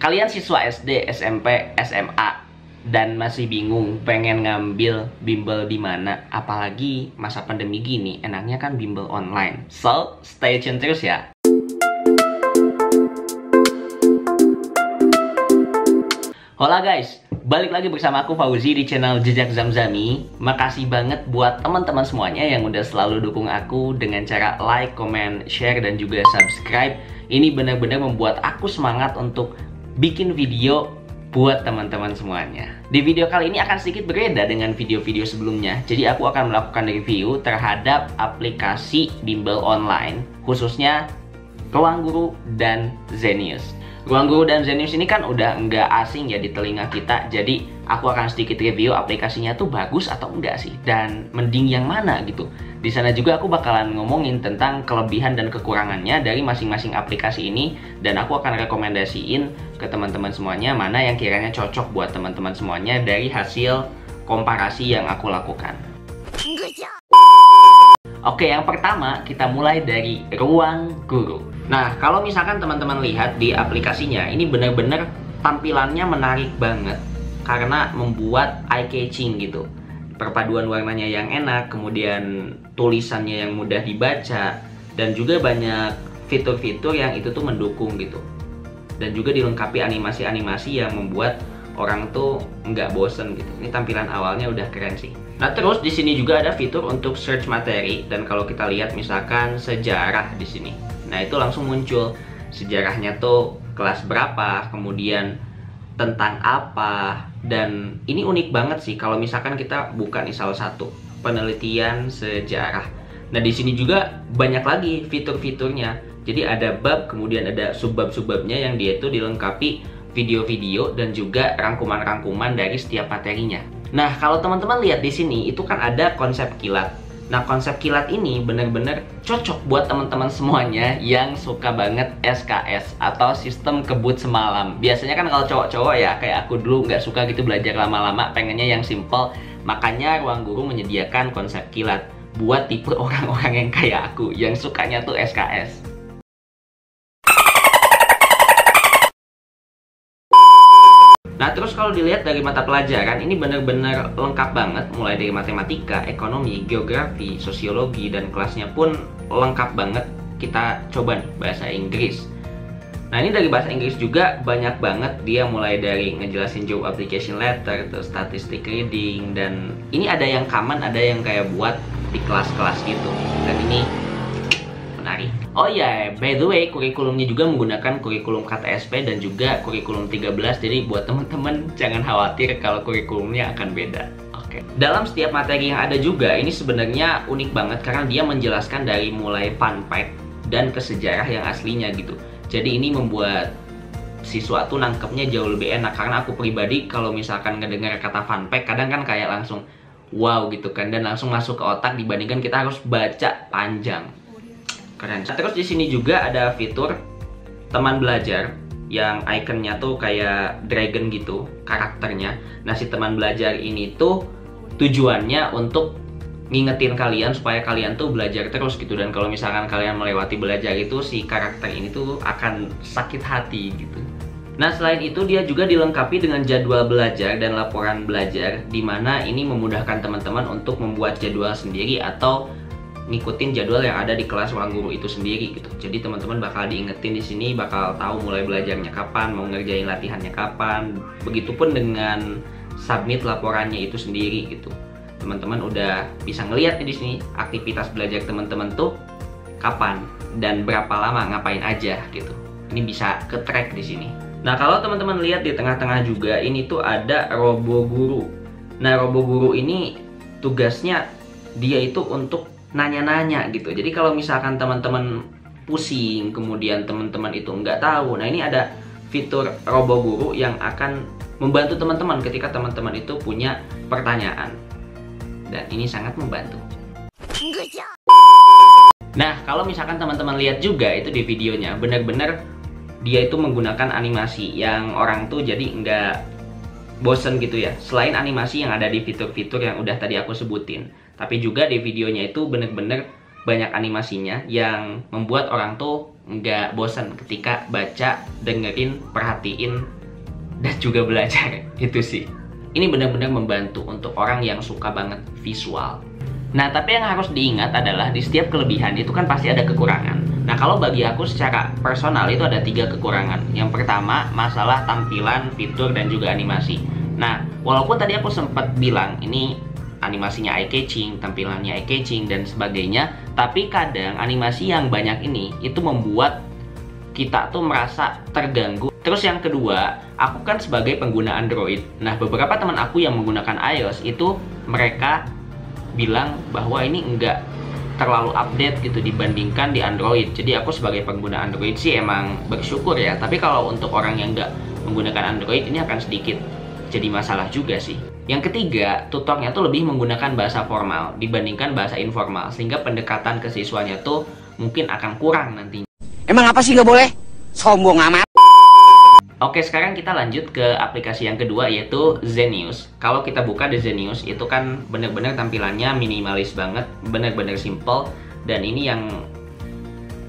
Kalian siswa SD, SMP, SMA dan masih bingung pengen ngambil bimbel di mana, apalagi masa pandemi gini, enaknya kan bimbel online. So, stay tune terus ya. Hola guys, balik lagi bersama aku Fauzi di channel Jejak Zamzami. Makasih banget buat teman-teman semuanya yang udah selalu dukung aku dengan cara like, comment, share, dan juga subscribe. Ini benar-benar membuat aku semangat untuk bikin video buat teman-teman semuanya. Di video kali ini akan sedikit berbeda dengan video-video sebelumnya. Jadi aku akan melakukan review terhadap aplikasi bimbel online, khususnya Ruang Guru dan Zenius. Ruang Guru dan Zenius ini kan udah nggak asing ya di telinga kita. Jadi aku akan sedikit review aplikasinya tuh bagus atau enggak sih, dan mending yang mana gitu. Di sana juga aku bakalan ngomongin tentang kelebihan dan kekurangannya dari masing-masing aplikasi ini, dan aku akan rekomendasiin ke teman-teman semuanya mana yang kiranya cocok buat teman-teman semuanya dari hasil komparasi yang aku lakukan. Oke, yang pertama kita mulai dari Ruang Guru. Nah, kalau misalkan teman-teman lihat di aplikasinya, ini benar-benar tampilannya menarik banget karena membuat eye-catching gitu. Perpaduan warnanya yang enak, kemudian tulisannya yang mudah dibaca, dan juga banyak fitur-fitur yang itu tuh mendukung gitu. Dan juga dilengkapi animasi-animasi yang membuat orang tuh nggak bosen gitu. Ini tampilan awalnya udah keren sih. Nah, terus di sini juga ada fitur untuk search materi, dan kalau kita lihat misalkan sejarah di sini. Nah, itu langsung muncul sejarahnya tuh kelas berapa, kemudian tentang apa, dan ini unik banget sih kalau misalkan kita buka nih salah satu penelitian sejarah. Nah, di sini juga banyak lagi fitur-fiturnya. Jadi ada bab, kemudian ada subbab-subbabnya yang dia itu dilengkapi video-video dan juga rangkuman-rangkuman dari setiap materinya. Nah, kalau teman-teman lihat di sini itu kan ada konsep kilat. Nah, konsep kilat ini benar-benar cocok buat teman-teman semuanya yang suka banget SKS atau sistem kebut semalam. Biasanya kan kalau cowok-cowok ya, kayak aku dulu nggak suka gitu belajar lama-lama, pengennya yang simple. Makanya Ruang Guru menyediakan konsep kilat buat tipe orang-orang yang kayak aku, yang sukanya tuh SKS. Nah, terus kalau dilihat dari mata pelajaran, ini benar-benar lengkap banget, mulai dari matematika, ekonomi, geografi, sosiologi, dan kelasnya pun lengkap banget. Kita coba nih bahasa Inggris. Nah, ini dari bahasa Inggris juga banyak banget, dia mulai dari ngejelasin job application letter, terus statistic reading, dan ini ada yang common, ada yang kayak buat di kelas-kelas gitu. Dan ini menarik. Oh iya, by the way, kurikulumnya juga menggunakan kurikulum KTSP dan juga kurikulum 13. Jadi buat teman-teman jangan khawatir kalau kurikulumnya akan beda. Oke. Dalam setiap materi yang ada juga, ini sebenarnya unik banget karena dia menjelaskan dari mulai fun fact dan ke sejarah yang aslinya gitu. Jadi ini membuat siswa tuh nangkepnya jauh lebih enak, karena aku pribadi kalau misalkan ngedengar kata fun fact kadang kan kayak langsung wow gitu kan, dan langsung masuk ke otak dibandingkan kita harus baca panjang. Keren. Nah, terus di sini juga ada fitur teman belajar yang ikonnya tuh kayak dragon gitu karakternya. Nah, si teman belajar ini tuh tujuannya untuk ngingetin kalian supaya kalian tuh belajar terus gitu, dan kalau misalkan kalian melewati belajar itu, si karakter ini tuh akan sakit hati gitu. Nah, selain itu dia juga dilengkapi dengan jadwal belajar dan laporan belajar, dimana ini memudahkan teman-teman untuk membuat jadwal sendiri atau ngikutin jadwal yang ada di kelas Ruang Guru itu sendiri gitu. Jadi teman-teman bakal diingetin di sini, bakal tahu mulai belajarnya kapan, mau ngerjain latihannya kapan. Begitupun dengan submit laporannya itu sendiri gitu. Teman-teman udah bisa ngeliat di sini aktivitas belajar teman-teman tuh kapan dan berapa lama, ngapain aja gitu. Ini bisa ke track di sini. Nah, kalau teman-teman lihat di tengah-tengah juga ini tuh ada Robo Guru. Nah, Robo Guru ini tugasnya dia itu untuk nanya-nanya gitu. Jadi kalau misalkan teman-teman pusing, kemudian teman-teman itu nggak tahu, nah ini ada fitur Robo Guru yang akan membantu teman-teman ketika teman-teman itu punya pertanyaan. Dan ini sangat membantu. Nah, kalau misalkan teman-teman lihat juga itu di videonya, benar-benar dia itu menggunakan animasi yang orang tuh jadi nggak bosen gitu ya. Selain animasi yang ada di fitur-fitur yang udah tadi aku sebutin, tapi juga di videonya itu bener-bener banyak animasinya yang membuat orang tuh nggak bosan ketika baca, dengerin, perhatiin, dan juga belajar. Itu sih. Ini benar-benar membantu untuk orang yang suka banget visual. Nah, tapi yang harus diingat adalah di setiap kelebihan itu kan pasti ada kekurangan. Nah, kalau bagi aku secara personal itu ada 3 kekurangan. Yang pertama, masalah tampilan, fitur, dan juga animasi. Nah, walaupun tadi aku sempat bilang ini animasinya eye-catching, tampilannya eye-catching, dan sebagainya, tapi kadang animasi yang banyak ini itu membuat kita tuh merasa terganggu. Terus yang kedua, aku kan sebagai pengguna Android. Nah, beberapa teman aku yang menggunakan iOS itu mereka bilang bahwa ini enggak terlalu update gitu dibandingkan di Android. Jadi aku sebagai pengguna Android sih emang bersyukur ya. Tapi kalau untuk orang yang enggak menggunakan Android ini akan sedikit jadi masalah juga sih. Yang ketiga, tutornya tuh lebih menggunakan bahasa formal dibandingkan bahasa informal, sehingga pendekatan ke siswanya tuh mungkin akan kurang nantinya. Emang apa sih nggak boleh? Sombong amat. Oke, sekarang kita lanjut ke aplikasi yang kedua, yaitu Zenius. Kalau kita buka di Zenius, itu kan bener-bener tampilannya minimalis banget, bener-bener simple. Dan ini yang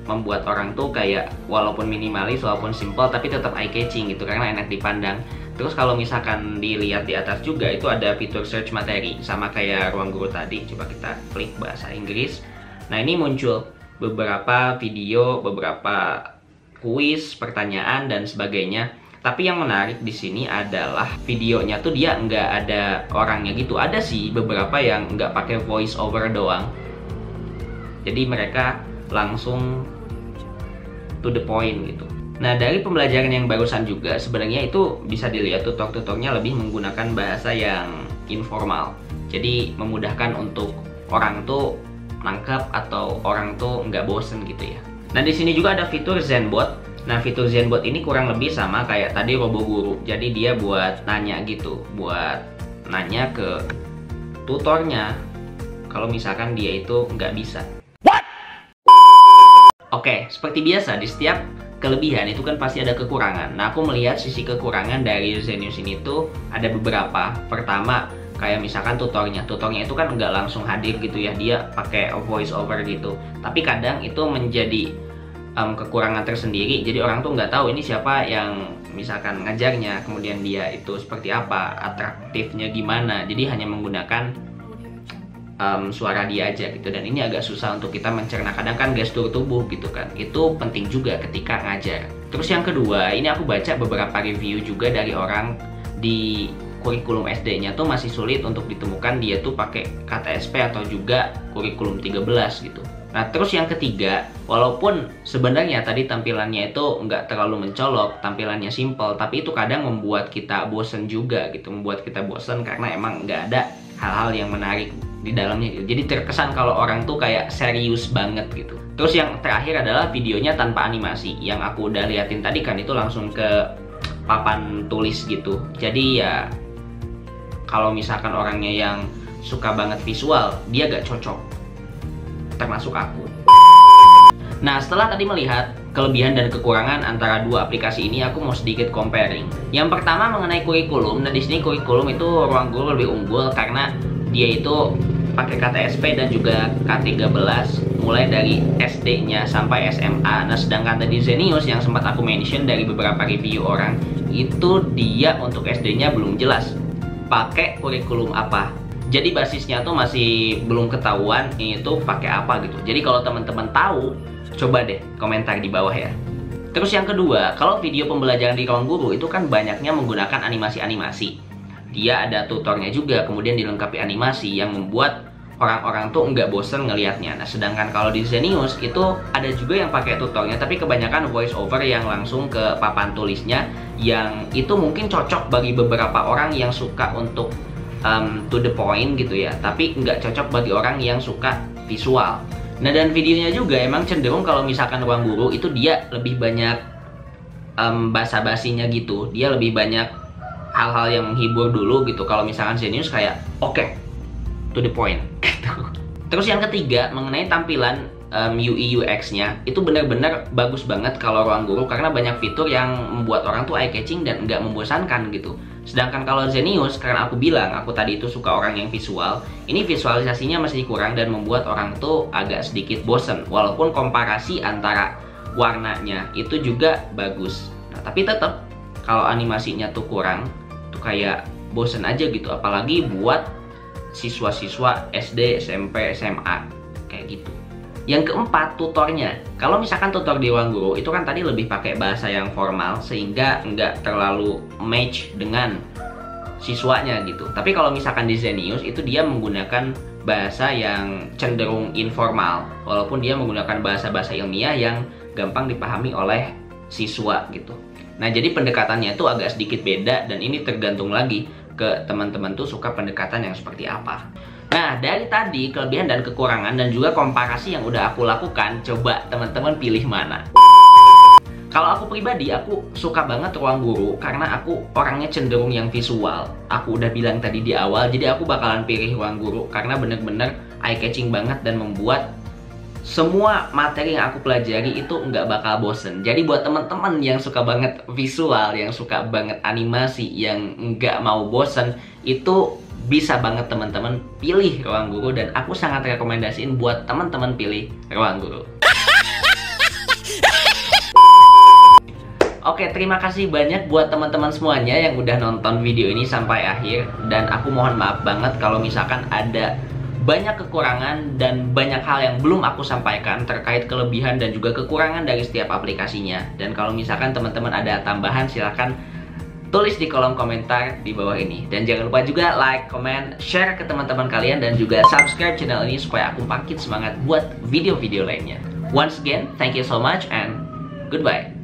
membuat orang tuh kayak walaupun minimalis, walaupun simple, tapi tetap eye-catching gitu, karena enak dipandang. Terus kalau misalkan dilihat di atas juga, itu ada fitur search materi, sama kayak Ruang Guru tadi. Coba kita klik bahasa Inggris. Nah, ini muncul beberapa video, beberapa kuis, pertanyaan, dan sebagainya. Tapi yang menarik di sini adalah videonya tuh dia nggak ada orangnya gitu. Ada sih beberapa yang nggak pakai voice over doang. Jadi mereka langsung to the point gitu. Nah, dari pembelajaran yang barusan juga sebenarnya itu bisa dilihat tutor-tutornya lebih menggunakan bahasa yang informal. Jadi memudahkan untuk orang tuh nangkep atau orang tuh nggak bosen gitu ya. Nah, di sini juga ada fitur Zenbot. Nah, fitur Zenbot ini kurang lebih sama kayak tadi Roboguru. Jadi dia buat nanya gitu, buat nanya ke tutornya kalau misalkan dia itu nggak bisa. What? Oke, seperti biasa di setiap kelebihan itu kan pasti ada kekurangan. Nah, aku melihat sisi kekurangan dari Zenius ini tuh ada beberapa. Pertama, kayak misalkan tutornya itu kan nggak langsung hadir gitu ya, dia pakai voice over gitu. Tapi kadang itu menjadi kekurangan tersendiri, jadi orang tuh nggak tahu ini siapa yang misalkan ngajarnya, kemudian dia itu seperti apa, atraktifnya gimana. Jadi hanya menggunakan suara dia aja gitu, dan ini agak susah untuk kita mencerna. Kadang kan gestur tubuh gitu kan, itu penting juga ketika ngajar. Terus yang kedua, ini aku baca beberapa review juga dari orang di kurikulum SD-nya tuh masih sulit untuk ditemukan dia tuh pakai KTSP atau juga kurikulum 13 gitu. Nah, terus yang ketiga, walaupun sebenarnya tadi tampilannya itu nggak terlalu mencolok, tampilannya simple, tapi itu kadang membuat kita bosen juga gitu, membuat kita bosen karena emang nggak ada hal-hal yang menarik di dalamnya gitu. Jadi terkesan kalau orang tuh kayak serius banget gitu. Terus yang terakhir adalah videonya tanpa animasi. Yang aku udah liatin tadi kan itu langsung ke papan tulis gitu. Jadi ya kalau misalkan orangnya yang suka banget visual, dia gak cocok, termasuk aku. Nah, setelah tadi melihat kelebihan dan kekurangan antara dua aplikasi ini, aku mau sedikit comparing. Yang pertama mengenai kurikulum. Nah, di sini kurikulum itu Ruang Guru lebih unggul karena dia itu pakai KTSP dan juga K13 mulai dari SD-nya sampai SMA. Nah, sedangkan tadi Zenius yang sempat aku mention dari beberapa review orang, itu dia untuk SD-nya belum jelas pakai kurikulum apa. Jadi basisnya tuh masih belum ketahuan itu pakai apa gitu. Jadi kalau teman-teman tahu, coba deh komentar di bawah ya. Terus yang kedua, kalau video pembelajaran di Ruang Guru itu kan banyaknya menggunakan animasi-animasi. Dia ada tutornya juga, kemudian dilengkapi animasi yang membuat orang-orang tuh nggak bosen ngelihatnya. Nah, sedangkan kalau di Zenius itu ada juga yang pakai tutornya, tapi kebanyakan voice over yang langsung ke papan tulisnya, yang itu mungkin cocok bagi beberapa orang yang suka untuk to the point gitu ya, tapi nggak cocok bagi orang yang suka visual. Nah, dan videonya juga emang cenderung kalau misalkan Ruang Guru itu dia lebih banyak basa-basinya gitu, dia lebih banyak hal-hal yang menghibur dulu gitu. Kalau misalkan Zenius kayak oke, to the point gitu. Terus yang ketiga mengenai tampilan UI UX-nya itu benar-benar bagus banget kalau Ruang Guru karena banyak fitur yang membuat orang tuh eye catching dan nggak membosankan gitu. Sedangkan kalau Zenius, karena aku bilang aku tadi itu suka orang yang visual, ini visualisasinya masih kurang dan membuat orang tuh agak sedikit bosen. Walaupun komparasi antara warnanya itu juga bagus. Nah, tapi tetap kalau animasinya tuh kurang, tuh kayak bosen aja gitu, apalagi buat siswa-siswa SD, SMP, SMA kayak gitu. Yang keempat, tutornya. Kalau misalkan tutor di Ruang Guru itu kan tadi lebih pakai bahasa yang formal sehingga nggak terlalu match dengan siswanya gitu. Tapi kalau misalkan di Zenius itu dia menggunakan bahasa yang cenderung informal, walaupun dia menggunakan bahasa-bahasa ilmiah yang gampang dipahami oleh siswa gitu. Nah, jadi pendekatannya itu agak sedikit beda, dan ini tergantung lagi ke teman-teman tuh suka pendekatan yang seperti apa. Nah, dari tadi kelebihan dan kekurangan dan juga komparasi yang udah aku lakukan, coba teman-teman pilih mana. Kalau aku pribadi, aku suka banget Ruang Guru karena aku orangnya cenderung yang visual. Aku udah bilang tadi di awal, jadi aku bakalan pilih Ruang Guru karena bener-bener eye-catching banget dan membuat semua materi yang aku pelajari itu nggak bakal bosen. Jadi buat teman-teman yang suka banget visual, yang suka banget animasi, yang nggak mau bosen, itu bisa banget teman-teman pilih Ruang Guru, dan aku sangat rekomendasiin buat teman-teman pilih Ruang Guru. Oke, terima kasih banyak buat teman-teman semuanya yang udah nonton video ini sampai akhir, dan aku mohon maaf banget kalau misalkan ada banyak kekurangan dan banyak hal yang belum aku sampaikan terkait kelebihan dan juga kekurangan dari setiap aplikasinya. Dan kalau misalkan teman-teman ada tambahan, silahkan tulis di kolom komentar di bawah ini. Dan jangan lupa juga like, comment, share ke teman-teman kalian, dan juga subscribe channel ini supaya aku makin semangat buat video-video lainnya. Once again, thank you so much and goodbye.